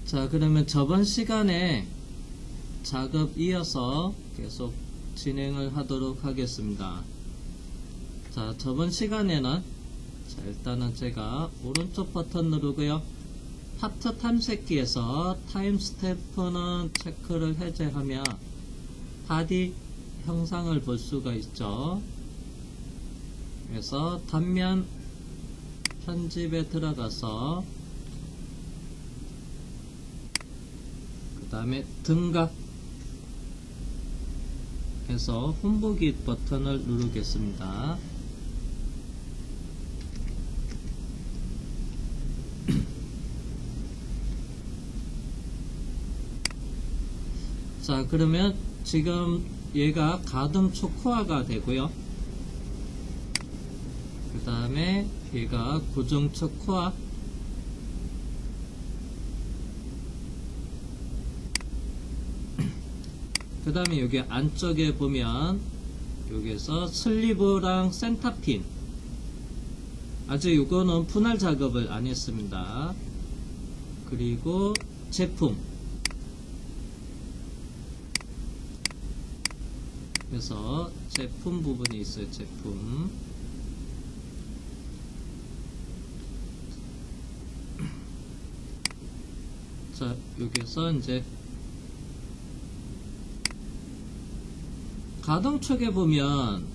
자, 그러면 저번 시간에 작업 이어서 계속 진행을 하도록 하겠습니다. 자, 저번 시간에는 자, 일단은 제가 오른쪽 버튼 누르고요. 파트 탐색기에서 타임 스탬프는 체크를 해제하면 바디 형상을 볼 수가 있죠. 그래서 단면 편집에 들어가서 그 다음에 등각 해서 홈보기 버튼을 누르겠습니다. 자, 그러면 지금 얘가 가등축 코어가 되고요. 그 다음에 얘가 고정축 코어, 그 다음에 여기 안쪽에 보면 여기서 슬리브랑 센터핀, 아직 이거는 분할 작업을 안 했습니다. 그리고 제품, 그래서 제품 부분이 있어요. 제품. 자, 여기서 이제 가동축에 보면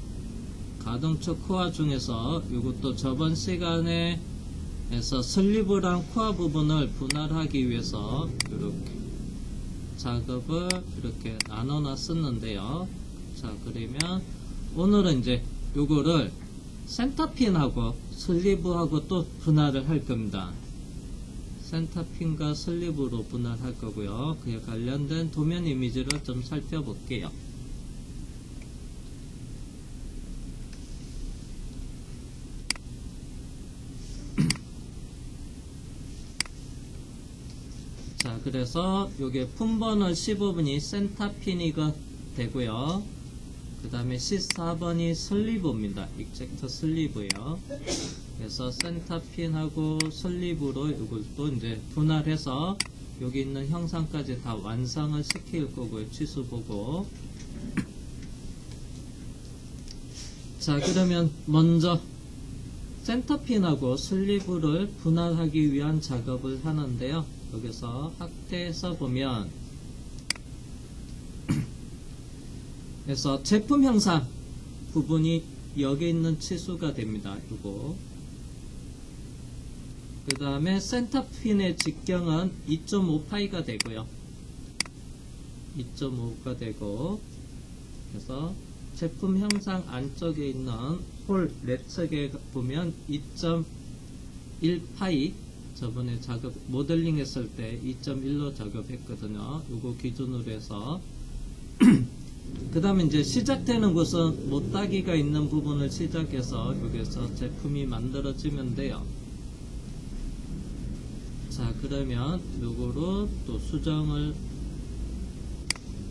가동축 코어 중에서 이것도 저번 시간에 해서 슬리브랑 코어 부분을 분할하기 위해서 이렇게 작업을 이렇게 나눠 놨었는데요. 자, 그러면 오늘은 이제 요거를 센터핀하고 슬리브하고 또 분할을 할 겁니다. 센터핀과 슬리브로 분할할 거고요. 그에 관련된 도면 이미지를 좀 살펴볼게요. 자, 그래서 요게 품번호 15번이 센터핀이가 되고요. 그 다음에 14번이 슬리브입니다. 익젝터 슬리브예요. 그래서 센터핀하고 슬리브로 이것도 이제 분할해서 여기 있는 형상까지 다 완성을 시킬 거고요. 치수 보고. 자, 그러면 먼저 센터핀하고 슬리브를 분할하기 위한 작업을 하는데요. 여기서 확대해서 보면 그래서 제품 형상 부분이 여기 있는 치수가 됩니다. 이거. 그 다음에 센터핀의 직경은 2.5파이가 되고요. 2.5가 되고, 그래서 제품 형상 안쪽에 있는 홀 내측에 보면 2.1파이, 저번에 작업 모델링 했을 때 2.1로 작업했거든요. 이거 기준으로 해서 그 다음에 이제 시작되는 곳은 못따기가 있는 부분을 시작해서 여기서 제품이 만들어지면 돼요. 자, 그러면 요거로 또 수정을,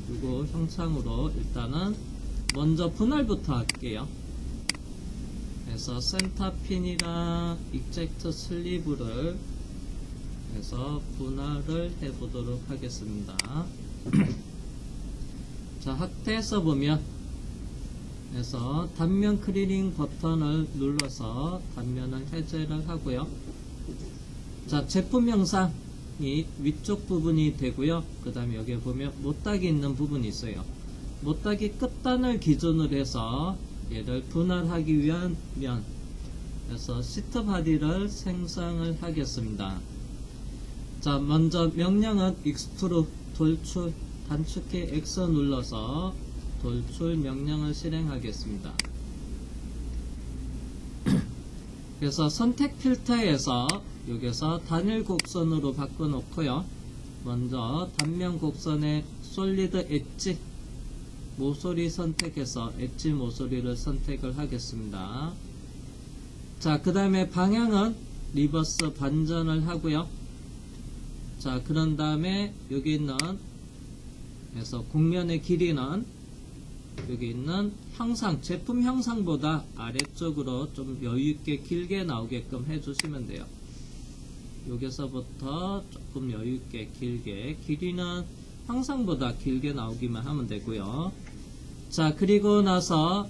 요거 형상으로 일단은 먼저 분할부터 할게요. 그래서 센터핀이랑 익젝트 슬리브를 해서 분할을 해보도록 하겠습니다. 자, 확대해서 보면 그래서 단면 클리닝 버튼을 눌러서 단면을 해제를 하고요. 자, 제품 형상이 위쪽 부분이 되고요. 그 다음에 여기 보면 못따기 있는 부분이 있어요. 못따기 끝단을 기준으로 해서 얘를 분할하기 위한 면, 그래서 시트 바디를 생성을 하겠습니다. 자, 먼저 명령은 익스트루 돌출 단축키 X 눌러서 돌출 명령을 실행하겠습니다. 그래서 선택 필터에서 여기서 단일 곡선으로 바꿔 놓고요. 먼저 단면 곡선의 솔리드 엣지 모서리 선택해서 엣지 모서리를 선택을 하겠습니다. 자, 그 다음에 방향은 리버스 반전을 하고요. 자, 그런 다음에 여기 있는 그래서 곡면의 길이는 여기 있는 형상, 제품 형상보다 아래쪽으로 좀 여유있게 길게 나오게끔 해주시면 돼요. 여기서부터 조금 여유있게 길게, 길이는 항상보다 길게 나오기만 하면 되고요. 자, 그리고 나서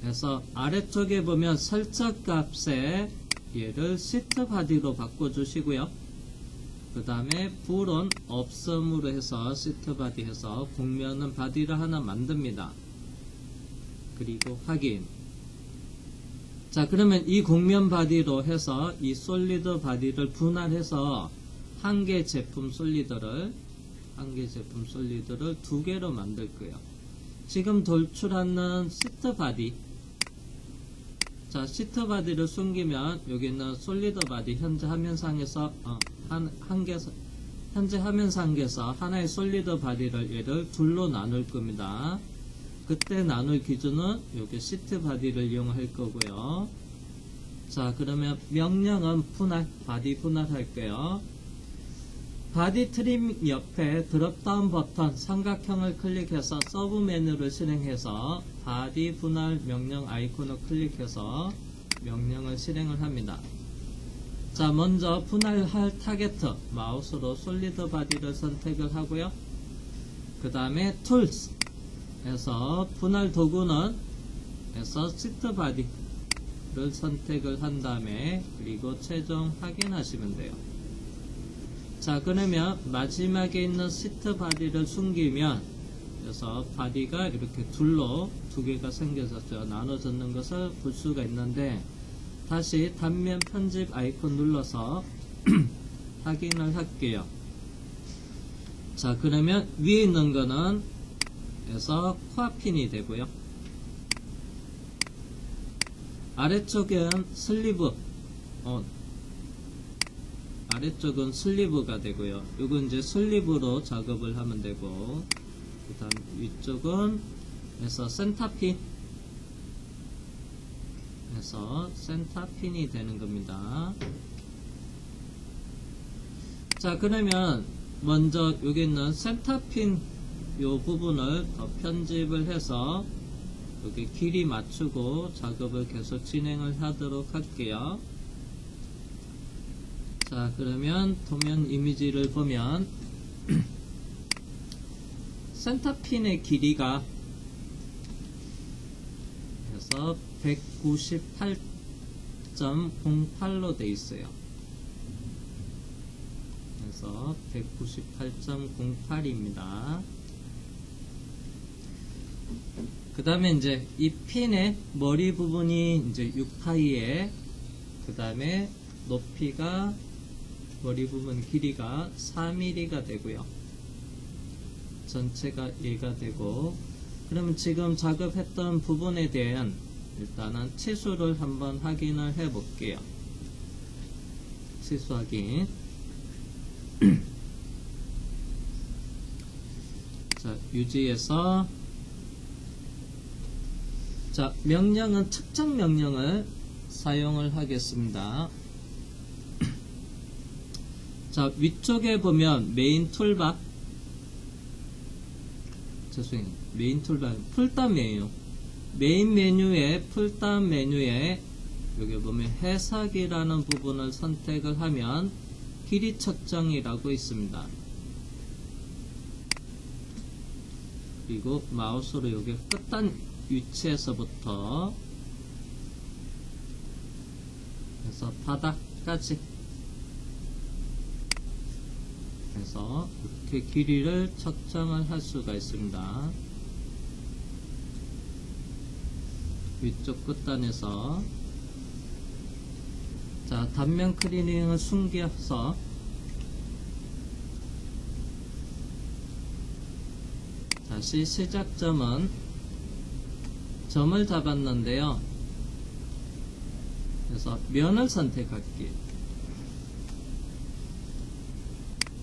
그래서 아래쪽에 보면 설정 값에 얘를 시트 바디로 바꿔주시고요. 그 다음에 불은 없음으로 해서 시트 바디 해서 곡면은 바디를 하나 만듭니다. 그리고 확인. 자, 그러면 이 곡면 바디로 해서 이 솔리드 바디를 분할해서 한 개 제품 솔리드를 두 개로 만들 거예요. 지금 돌출하는 시트 바디. 자, 시트 바디를 숨기면 여기 있는 솔리드 바디 현재 화면상에서 현재 화면상에서 하나의 솔리드 바디를 얘를 둘로 나눌 겁니다. 그때 나눌 기준은 여기 시트 바디를 이용할 거고요. 자, 그러면 명령은 분할, 바디 분할할게요. 바디 트림 옆에 드롭다운 버튼 삼각형을 클릭해서 서브 메뉴를 실행해서 바디 분할 명령 아이콘을 클릭해서 명령을 실행을 합니다. 자, 먼저 분할할 타겟 마우스로 솔리드 바디를 선택을 하고요. 그 다음에 툴스 에서 분할 도구는 에서 시트 바디를 선택을 한 다음에 그리고 최종 확인하시면 돼요. 자, 그러면 마지막에 있는 시트 바디를 숨기면 그래서 바디가 이렇게 둘로 두 개가 생겨졌죠. 나눠졌는 것을 볼 수가 있는데 다시 단면 편집 아이콘 눌러서 확인을 할게요. 자, 그러면 위에 있는 거는 그래서 코앞핀이 되고요. 아래쪽은 슬리브 아래쪽은 슬리브가 되고요. 이건 이제 슬리브로 작업을 하면 되고, 그 다음 위쪽은 그래서 센터핀 해서 센터핀이 되는 겁니다. 자, 그러면 먼저 여기 있는 센터핀 요 부분을 더 편집을 해서 여기 길이 맞추고 작업을 계속 진행을 하도록 할게요. 자, 그러면 도면 이미지를 보면 센터핀의 길이가 그래서 198.08로 되어 있어요. 그래서 198.08입니다. 그 다음에 이제 이 핀의 머리 부분이 이제 6파이에 그 다음에 높이가 머리 부분 길이가 4mm가 되고요. 전체가 얘가 되고, 그러면 지금 작업했던 부분에 대한 일단은 치수를 한번 확인을 해 볼게요. 치수 확인. 자, 유지해서 자, 명령은 측정 명령을 사용을 하겠습니다. 자, 위쪽에 보면 메인 툴바, 죄송해요. 메인 툴바, 풀다운 메뉴. 메인 메뉴에, 풀다운 메뉴에, 여기 보면 해석이라는 부분을 선택을 하면 길이 측정이라고 있습니다. 그리고 마우스로 여기 끝단 위치에서부터 그래서 바닥까지 해서 이렇게 길이를 측정을 할 수가 있습니다. 위쪽 끝단에서 자, 단면 클리닝을 숨겨서 다시 시작점은 점을 잡았는데요. 그래서 면을 선택할게요.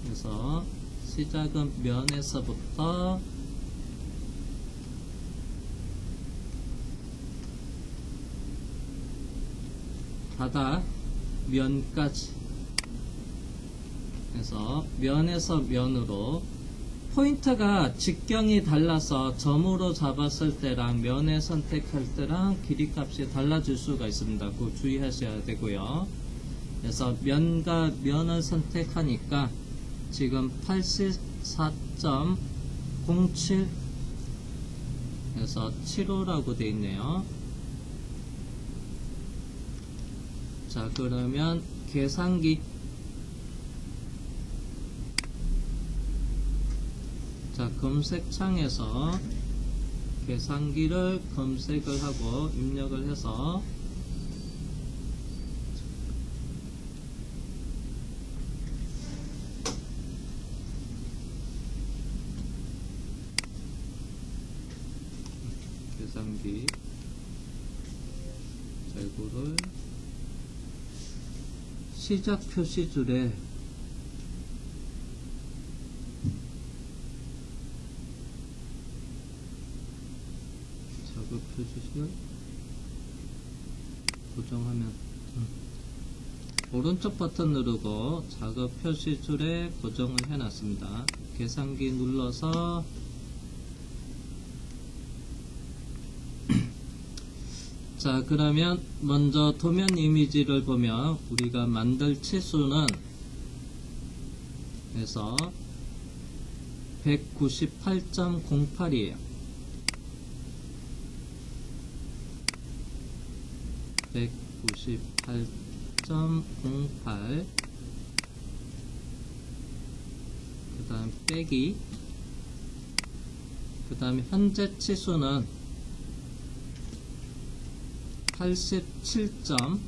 그래서 시작은 면에서부터 바닥 면까지 해서 면에서 면으로 포인트가 직경이 달라서 점으로 잡았을 때랑 면에 선택할 때랑 길이 값이 달라질 수가 있습니다. 그거 주의하셔야 되고요. 그래서 면과 면을 선택하니까 지금 84.07 그래서 75라고 되어 있네요. 자, 그러면 계산기. 자, 검색창에서 계산기를 검색을 하고 입력을 해서 계산기 재고를 시작 표시줄에 작업 표시줄 고정하면 오른쪽 버튼 누르고 작업 표시줄에 고정을 해놨습니다. 계산기 눌러서 자, 그러면 먼저 도면 이미지를 보면 우리가 만들 치수는 해서 198.08이에요. 198.08 그 다음 빼기 그 다음에 현재 치수는 87점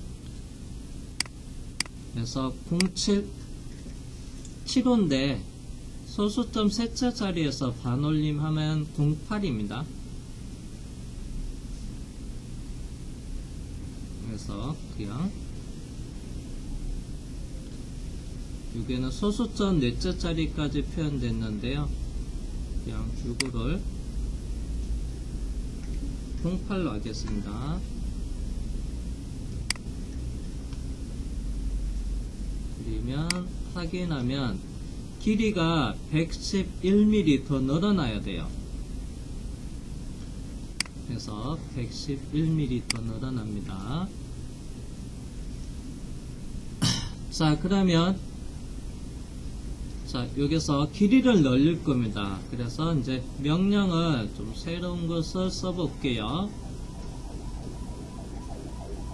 에서 07 7호인데 소수점 셋째 자리에서 반올림 하면 08입니다. 그래서 그냥 여기는 소수점 넷째 자리까지 표현됐는데요. 그냥 이거를 08로 하겠습니다. 그리면 확인하면 길이가 111mm 더 늘어나야 돼요. 그래서 111mm 더 늘어납니다. 자, 그러면 자, 여기서 길이를 늘릴 겁니다. 그래서 이제 명령을 좀 새로운 것을 써볼게요.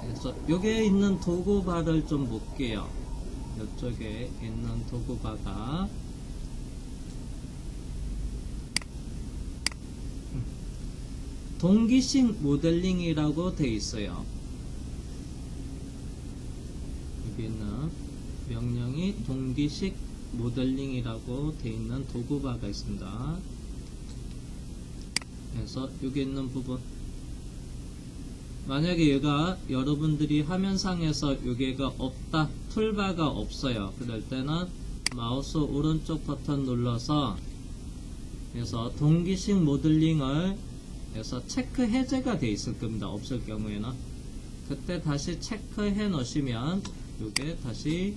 그래서 여기에 있는 도구바를 좀 볼게요. 이쪽에 있는 도구바가 동기식 모델링이라고 되어 있어요. 여기 있는 명령이 동기식 모델링이라고 되어 있는 도구바가 있습니다. 그래서 여기 있는 부분 만약에 얘가 여러분들이 화면상에서 여기가 없다, 툴바가 없어요. 그럴 때는 마우스 오른쪽 버튼 눌러서 그래서 동기식 모델링을 해서 체크 해제가 되어 있을 겁니다. 없을 경우에는 그때 다시 체크해 놓으시면 이게 다시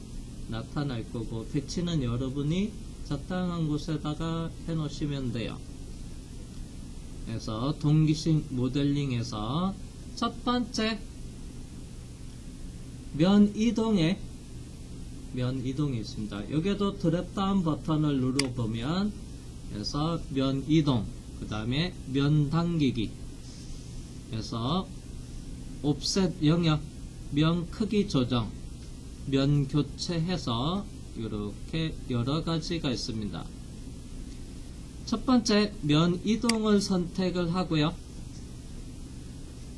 나타날 거고 배치는 여러분이 적당한 곳에다가 해 놓으시면 돼요. 그래서 동기식 모델링에서 첫 번째 면 이동이 있습니다. 여기도 드랍다운 버튼을 눌러보면 그래서 면 이동 그 다음에 면 당기기 그래서 옵셋 영역 면 크기 조정 면 교체해서 이렇게 여러가지가 있습니다. 첫 번째 면 이동을 선택을 하고요.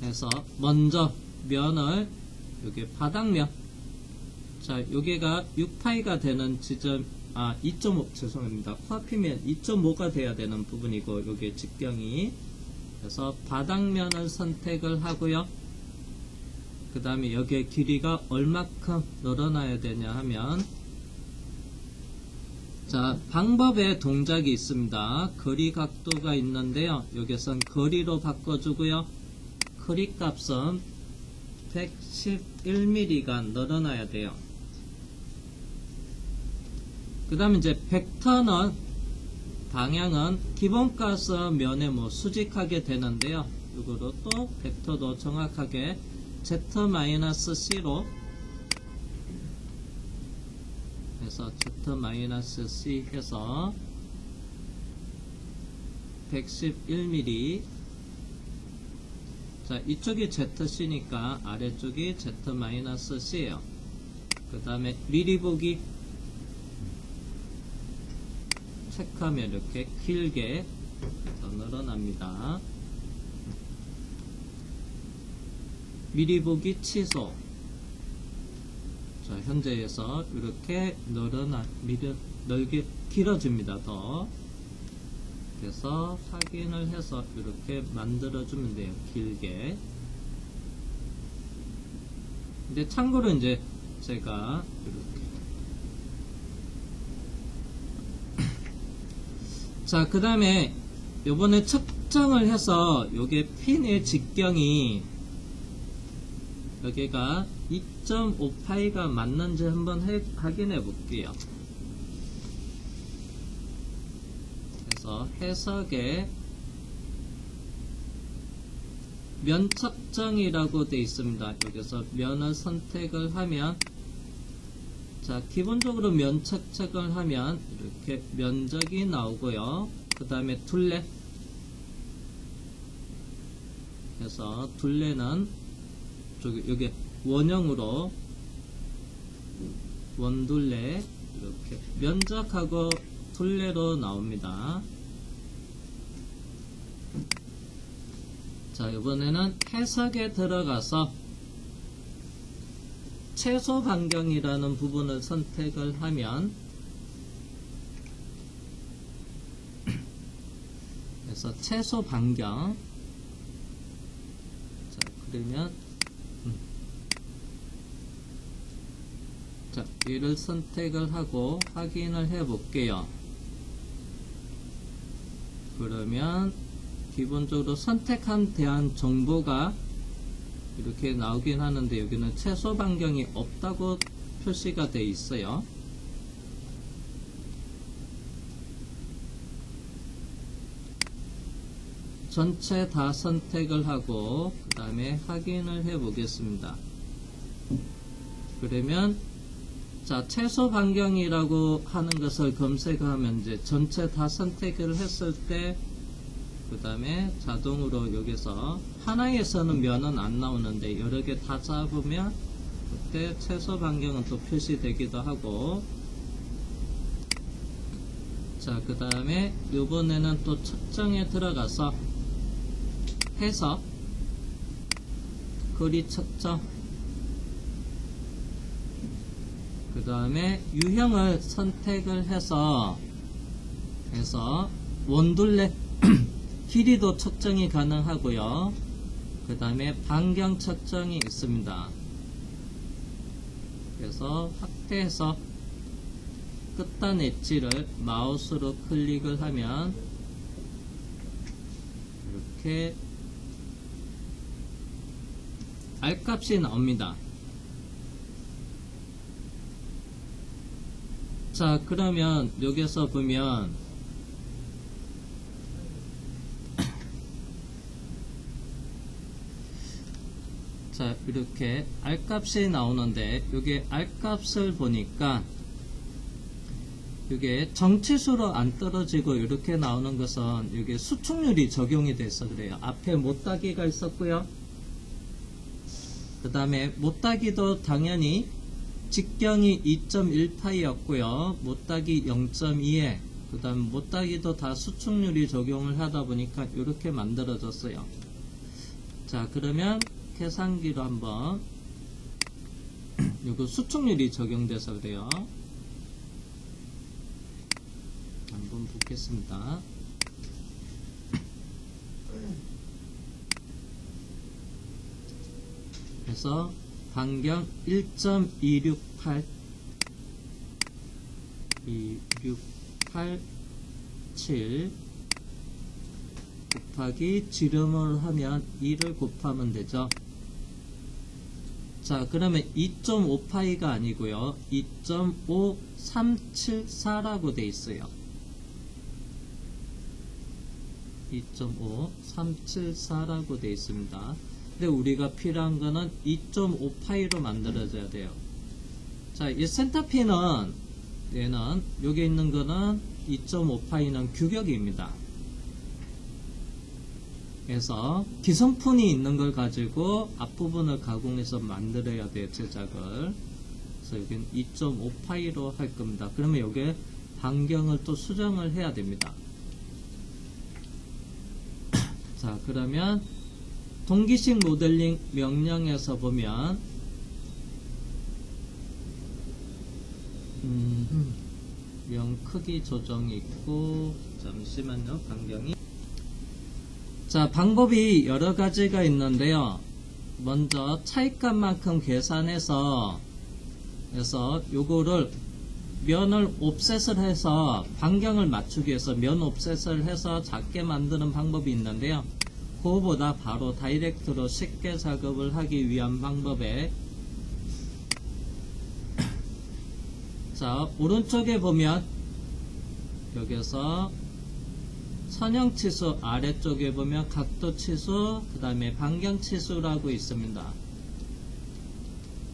그래서 먼저 면을 여기 바닥면 자 여기가 6파이가 되는 지점 2.5 죄송합니다. 코앞이면 2.5가 돼야 되는 부분이고 여기 직경이 그래서 바닥면을 선택을 하고요. 그 다음에 여기에 길이가 얼마큼 늘어나야 되냐 하면 자 방법의 동작이 있습니다. 거리 각도가 있는데요. 여기선 거리로 바꿔주고요. 거리 값은 111mm가 늘어나야 돼요. 그 다음에 이제 벡터는 방향은 기본가서 면에 수직하게 되는데요. 이거로 또 벡터도 정확하게 Z-C로 그래서 Z-C 해서 111mm. 자, 이쪽이 ZC니까 아래쪽이 Z-C예요. 그 다음에 미리 보기 체크하면 이렇게 길게 더 늘어납니다. 미리 보기 취소. 자, 현재에서 이렇게 넓게 길어집니다. 더. 그래서 확인을 해서 이렇게 만들어주면 돼요. 길게. 근데 참고로 이제 제가 이렇게. 자, 그 다음에 요번에 측정을 해서 요게 핀의 직경이 여기가 2.5파이가 맞는지 한번 확인해 볼게요. 그래서 해석에 면 측정이라고 되어 있습니다. 여기서 면을 선택을 하면, 자, 기본적으로 면 측정을 하면 이렇게 면적이 나오고요. 그 다음에 둘레. 그래서 둘레는 여기 원형으로 원둘레 이렇게 면적하고 둘레로 나옵니다. 자, 이번에는 해석에 들어가서 최소 반경이라는 부분을 선택을 하면, 그래서 최소 반경. 자, 그러면 자, 이를 선택을 하고 확인을 해 볼게요. 그러면 기본적으로 선택한 대한 정보가 이렇게 나오긴 하는데 여기는 최소 반경이 없다고 표시가 되어 있어요. 전체 다 선택을 하고 그 다음에 확인을 해 보겠습니다. 그러면 자, 최소 반경이라고 하는 것을 검색하면 이제 전체 다 선택을 했을 때 그 다음에 자동으로 여기서 하나에서는 면은 안 나오는데 여러 개 다 잡으면 그때 최소 반경은 또 표시되기도 하고, 자, 그 다음에 이번에는 또 측정에 들어가서 해석 거리 측정, 그 다음에 유형을 선택을 해서 원둘레 길이도 측정이 가능하고요. 그 다음에 반경 측정이 있습니다. 그래서 확대해서 끝단 엣지를 마우스로 클릭을 하면 이렇게 R값이 나옵니다. 자, 그러면 여기서 보면 자, 이렇게 R값이 나오는데 이게 R값을 보니까 이게 정치수로 안 떨어지고 이렇게 나오는 것은 이게 수축률이 적용이 돼서 그래요. 앞에 못따기가 있었고요. 그 다음에 못따기도 당연히 직경이 2.1파이였고요. 못따기 0.2에 그 다음에 못따기도 다 수축률이 적용을 하다 보니까 이렇게 만들어졌어요. 자, 그러면 계산기로 한번 요거 수축률이 적용돼서 그래요. 한번 보겠습니다. 그래서 반경 1.268 곱하기 지름을 하면 2를 곱하면 되죠. 자, 그러면 2.5파이가 아니고요. 2.5374라고 돼 있어요. 2.5374라고 돼 있습니다. 근데 우리가 필요한 거는 2.5파이로 만들어져야 돼요. 자, 이 센터핀은 얘는 여기 있는 거는 2.5파이는 규격입니다. 그래서 기성푼이 있는 걸 가지고 앞부분을 가공해서 만들어야 돼요, 제작을. 그래서 여기는 2.5파이로 할 겁니다. 그러면 여기에 반경을 또 수정을 해야 됩니다. 자, 그러면 동기식 모델링 명령에서 보면 명 크기 조정이 있고, 잠시만요, 반경이. 자, 방법이 여러 가지가 있는데요. 먼저 차이값만큼 계산해서 요거를 면을 옵셋을 해서 반경을 맞추기 위해서 면 옵셋을 해서 작게 만드는 방법이 있는데요. 그거보다 바로 다이렉트로 쉽게 작업을 하기 위한 방법에, 자, 오른쪽에 보면 여기서 선형치수, 아래쪽에 보면 각도치수, 그 다음에 반경치수라고 있습니다.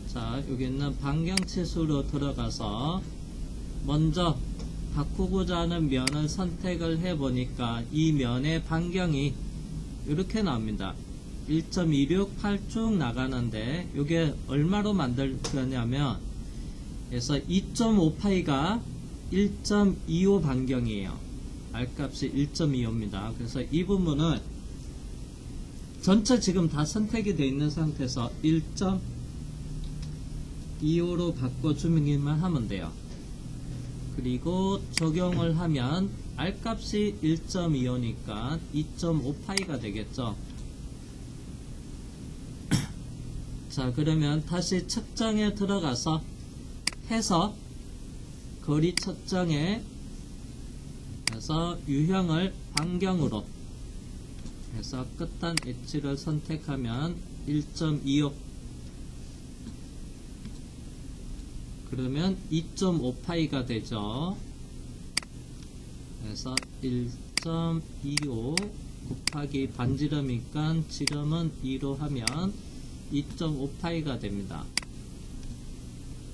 자, 여기 있는 반경치수로 들어가서 먼저 바꾸고자 하는 면을 선택을 해보니까 이 면의 반경이 이렇게 나옵니다. 1.268 쭉 나가는데 이게 얼마로 만들 거냐면, 그래서 2.5파이가 1.25 반경이에요. R값이 1.25입니다. 그래서 이 부분은 전체 지금 다 선택이 되어 있는 상태에서 1.25로 바꿔주기만 하면 돼요. 그리고 적용을 하면 R값이 1.25니까 2.5파이가 되겠죠. 자, 그러면 다시 측정에 들어가서 해서 거리 측정에 해서 유형을 반경으로 해서 끝단 엣지를 선택하면 1.25, 그러면 2.5파이가 되죠. 그래서 1.25 곱하기 반지름이니까 지름은 2로 하면 2.5파이가 됩니다.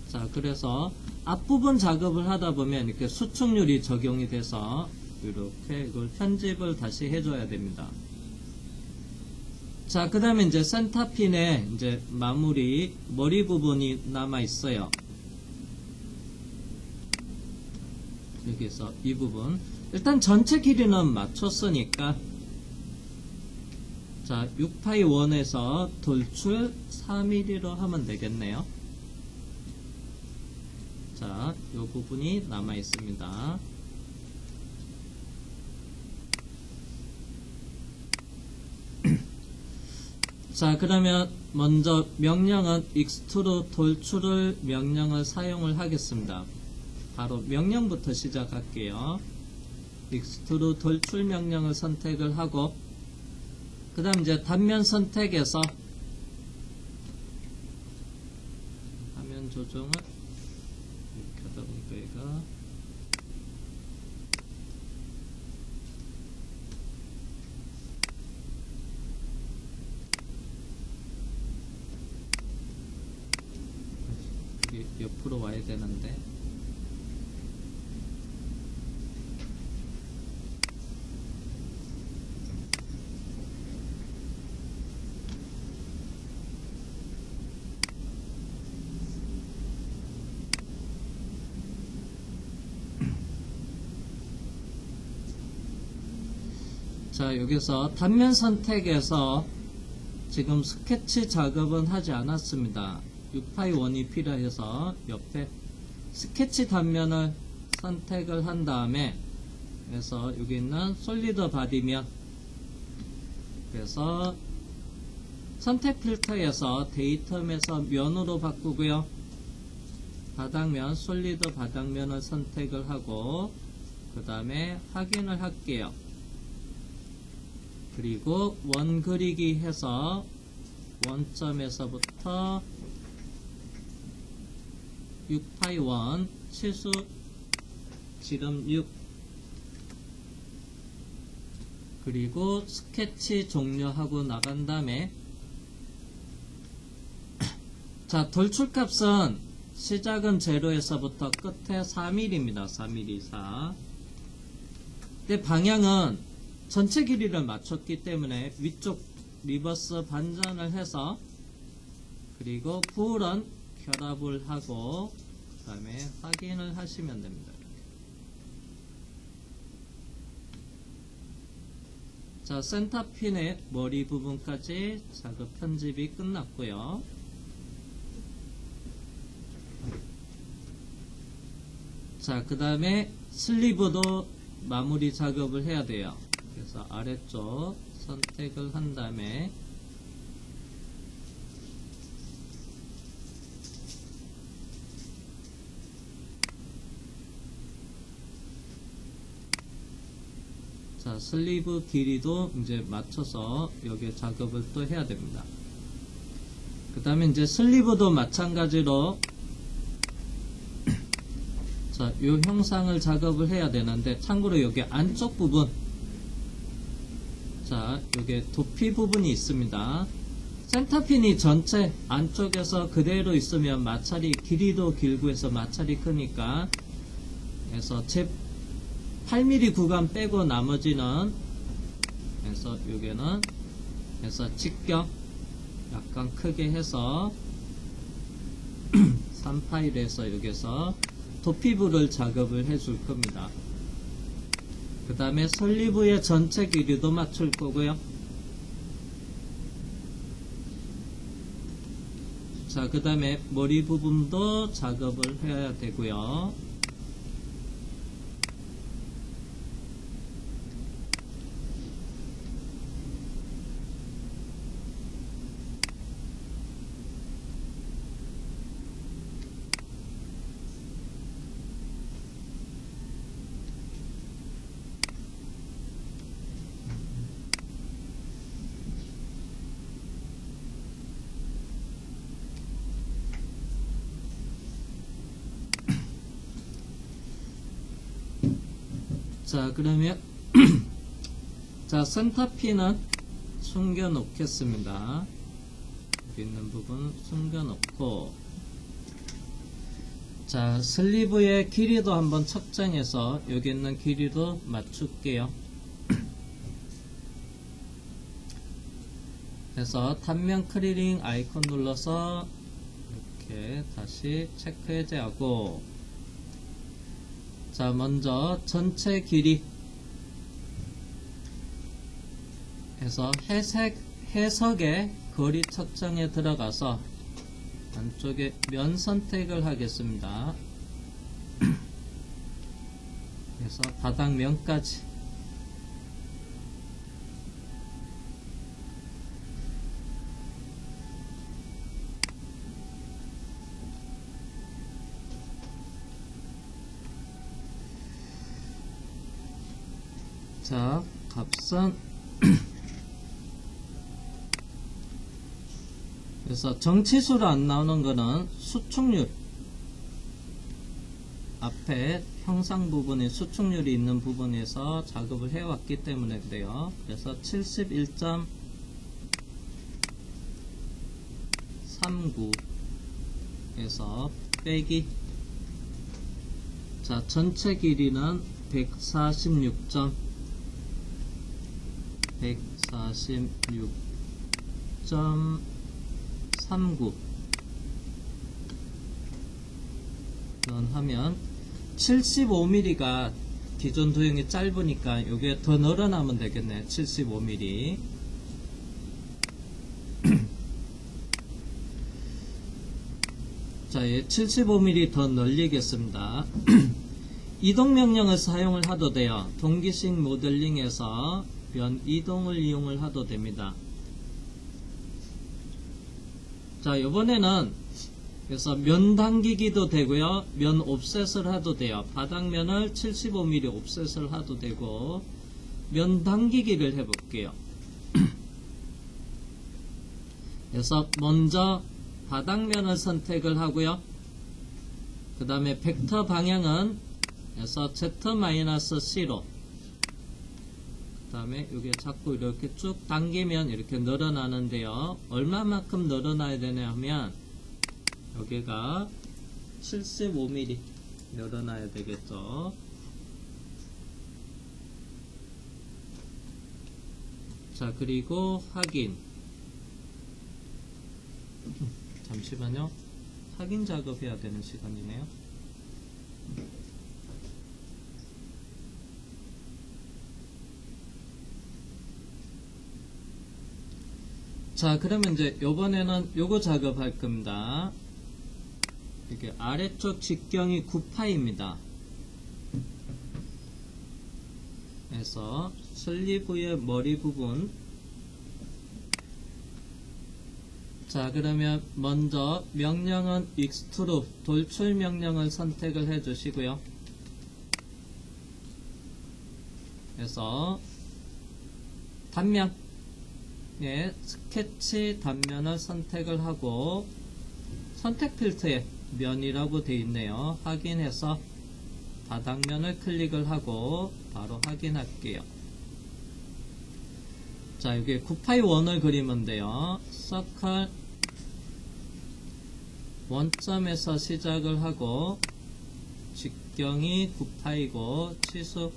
자, 그래서 앞부분 작업을 하다 보면 이렇게 수축률이 적용이 돼서 이렇게 이걸 편집을 다시 해줘야 됩니다. 자, 그 다음에 이제 센터핀에 이제 마무리 머리 부분이 남아 있어요. 여기서 이 부분 일단 전체 길이는 맞췄으니까, 자, 6파이 1에서 돌출 4mm로 하면 되겠네요. 자, 이 부분이 남아 있습니다. 자, 그러면 먼저 명령은 익스트루 돌출을 명령을 사용을 하겠습니다. 바로 명령부터 시작할게요. 익스트루 돌출 명령을 선택을 하고, 그 다음 이제 단면 선택에서 화면 조정을 이렇게 하다 보니까 얘가 옆으로 와야 되는데, 자, 여기서 단면 선택에서 지금 스케치 작업은 하지 않았습니다. 6파이 1이 필요해서 옆에 스케치 단면을 선택을 한 다음에, 그래서 여기 있는 솔리드 바디면, 그래서 선택 필터에서 데이텀에서 면으로 바꾸고요. 바닥면, 솔리드 바닥면을 선택을 하고, 그 다음에 확인을 할게요. 그리고 원 그리기 해서 원점에서부터 6파이 1 치수 지름 6, 그리고 스케치 종료하고 나간 다음에 자, 돌출값은 시작은 제로에서부터 끝에 4mm입니다. 4mm 이상. 근데 방향은 전체 길이를 맞췄기 때문에 위쪽 리버스 반전을 해서 그리고 불은 결합을 하고 그 다음에 확인을 하시면 됩니다. 자, 센터핀의 머리 부분까지 작업 편집이 끝났고요. 자, 그 다음에 슬리브도 마무리 작업을 해야 돼요. 그래서 아래쪽 선택을 한 다음에 자, 슬리브 길이도 이제 맞춰서 여기에 작업을 또 해야 됩니다. 그 다음에 이제 슬리브도 마찬가지로 자, 요 형상을 작업을 해야 되는데 참고로 여기 안쪽 부분 자, 여기 도피 부분이 있습니다. 센터핀이 전체 안쪽에서 그대로 있으면 마찰이 길이도 길고 해서 마찰이 크니까 그래서 제 8mm 구간 빼고 나머지는 그래서 여기는 그래서 직경 약간 크게 해서 3파일에서 여기서 도피부를 작업을 해줄 겁니다. 그 다음에 슬리브의 전체 길이도 맞출 거고요. 자, 그 다음에 머리 부분도 작업을 해야 되고요. 자, 그러면 자, 센터핀은 숨겨 놓겠습니다. 여기 있는 부분 숨겨 놓고 자, 슬리브의 길이도 한번 측정해서 여기 있는 길이도 맞출게요. 그래서 단면 클리닝 아이콘 눌러서 이렇게 다시 체크 해제하고 자, 먼저 전체 길이 해서 해석의 거리 측정에 들어가서 안쪽에 면 선택을 하겠습니다. 그래서 바닥면까지 자, 값은 그래서 정치수로 안 나오는 거는 수축률 앞에 형상 부분에 수축률이 있는 부분에서 작업을 해왔기 때문에 그래요. 그래서 71.39에서 빼기 자, 전체 길이는 146.39 하면 75mm가 기존 도형이 짧으니까 이게 더 늘어나면 되겠네. 75mm 자, 75mm 더 늘리겠습니다. 이동명령을 사용을 하도 돼요. 동기식 모델링에서 면 이동을 이용을 하도 됩니다. 자, 이번에는 그래서 면 당기기도 되고요. 면 옵셋을 해도 돼요. 바닥면을 75mm 옵셋을 해도 되고 면 당기기를 해볼게요. 그래서 먼저 바닥면을 선택을 하고요. 그 다음에 벡터 방향은 그래서 Z-C로 그 다음에 여기 자꾸 이렇게 쭉 당기면 이렇게 늘어나는데요. 얼마만큼 늘어나야 되냐 하면 여기가 75mm 열어놔야 되겠죠. 자, 그리고 확인. 잠시만요. 확인 작업해야 되는 시간이네요. 자, 그러면 이제 요번에는 요거 작업할 겁니다. 이렇게 아래쪽 직경이 9파입니다. 그래서 슬리브의 머리 부분. 자, 그러면 먼저 명령은 익스트루 돌출 명령을 선택을 해 주시고요. 그래서 단면, 예, 스케치 단면을 선택을 하고 선택 필터에 면이라고 되어 있네요. 확인해서 바닥면을 클릭을 하고 바로 확인할게요. 자, 여기 9파이 원을 그리면 돼요. 서클 원점에서 시작을 하고 직경이 9파이고 치수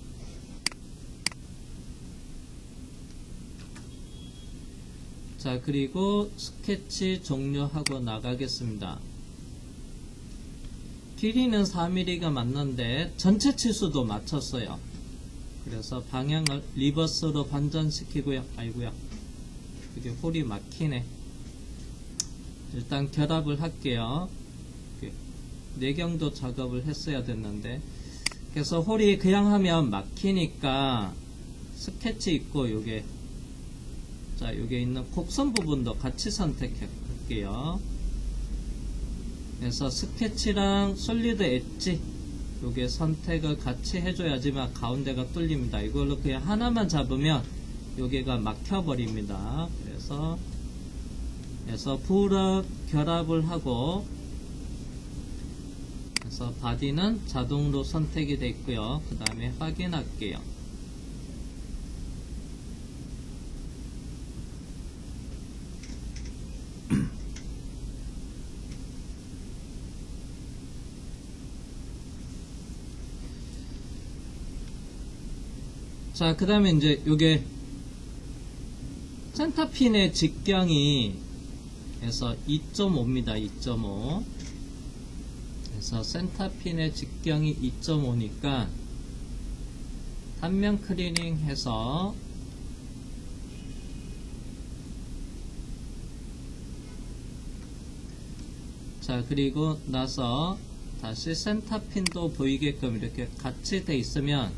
자, 그리고 스케치 종료하고 나가겠습니다. 길이는 4mm가 맞는데 전체 치수도 맞췄어요. 그래서 방향을 리버스로 반전시키고요. 아이고야, 이게 홀이 막히네. 일단 결합을 할게요. 내경도 작업을 했어야 됐는데, 그래서 홀이 그냥 하면 막히니까 스케치 있고 요게, 자, 요게 있는 곡선 부분도 같이 선택할게요. 그래서 스케치랑 솔리드 엣지 요게 선택을 같이 해줘야지만 가운데가 뚫립니다. 이걸로 그냥 하나만 잡으면 여기가 막혀버립니다. 그래서 부럽 결합을 하고, 그래서 바디는 자동으로 선택이 되어 있고요. 그 다음에 확인할게요. 자, 그 다음에 이제 요게 센터핀의 직경이 그래서 2.5입니다. 2.5. 그래서 센터핀의 직경이 2.5니까 단면 클리닝 해서 자, 그리고 나서 다시 센터핀도 보이게끔 이렇게 같이 돼 있으면,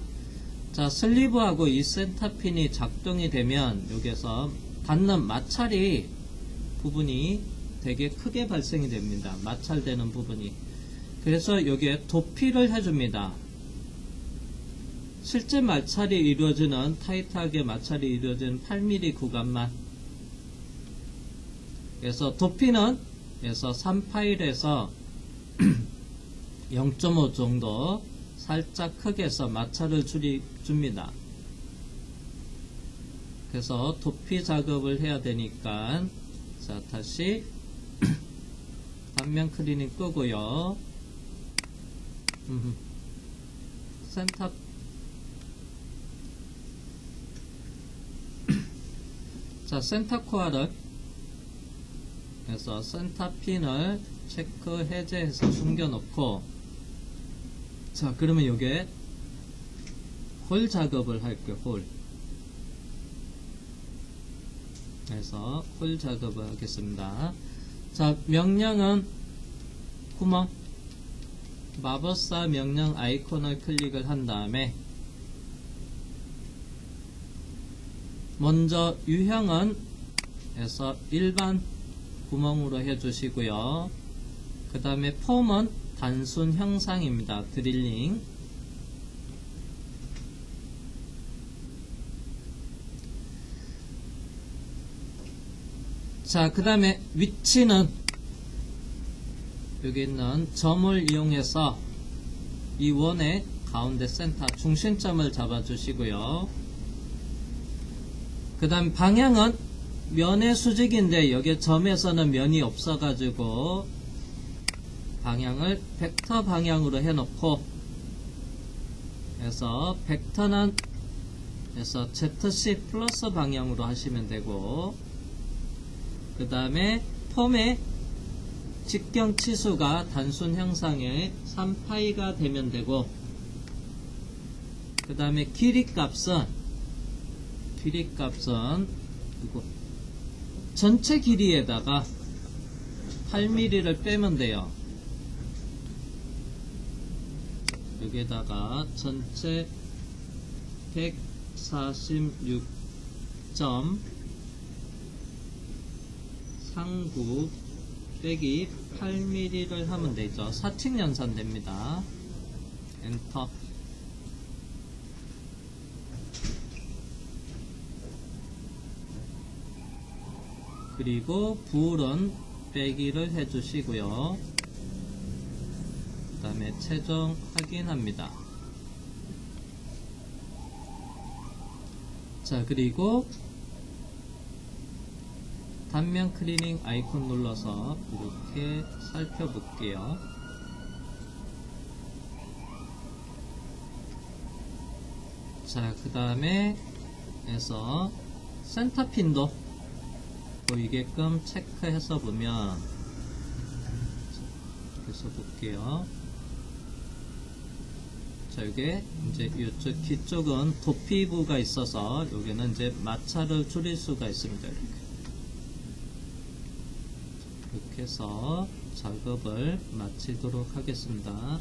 자, 슬리브하고 이 센터핀이 작동이 되면 여기에서 닿는 마찰이 부분이 되게 크게 발생이 됩니다. 마찰되는 부분이. 그래서 여기에 도피를 해줍니다. 실제 마찰이 이루어지는, 타이트하게 마찰이 이루어지는 8mm 구간만. 그래서 도피는 그래서 3파일에서 0.5 정도 살짝 크게 해서 마찰을 줍니다. 그래서 도피 작업을 해야 되니까, 자, 다시 단면 클리닝 끄고요. 센터 자, 센터 코어를 그래서 센터 핀을 체크 해제해서 숨겨놓고, 자, 그러면 요게 홀 작업을 할게요. 홀. 그래서 홀 작업을 하겠습니다. 자, 명령은 구멍 마법사 명령 아이콘을 클릭을 한 다음에 먼저 유형은 해서 일반 구멍으로 해주시고요. 그 다음에 폼은 단순 형상입니다. 드릴링. 자, 그 다음에 위치는 여기 있는 점을 이용해서 이 원의 가운데 센터 중심점을 잡아주시고요. 그 다음 방향은 면의 수직인데 여기 점에서는 면이 없어가지고 방향을 벡터 방향으로 해놓고, 그래서 벡터는 그래서 ZC 플러스 방향으로 하시면 되고, 그 다음에 폼의 직경 치수가 단순 형상의 3파이가 되면 되고, 그 다음에 길이 값은 이거 전체 길이에다가 8mm를 빼면 돼요. 여기에다가 전체 146.39 빼기 8mm를 하면 되죠. 사칙 연산됩니다. 엔터. 그리고 불은 빼기를 해주시고요. 그 다음에 최종 확인합니다. 자, 그리고 단면 클리닝 아이콘 눌러서 이렇게 살펴볼게요. 자, 그 다음에 해서 센터핀도 보이게끔 체크해서 보면, 그래서 볼게요. 자, 이게 이제 이쪽 뒤쪽은 도피부가 있어서 여기는 이제 마찰을 줄일 수가 있습니다. 이렇게 해서 작업을 마치도록 하겠습니다.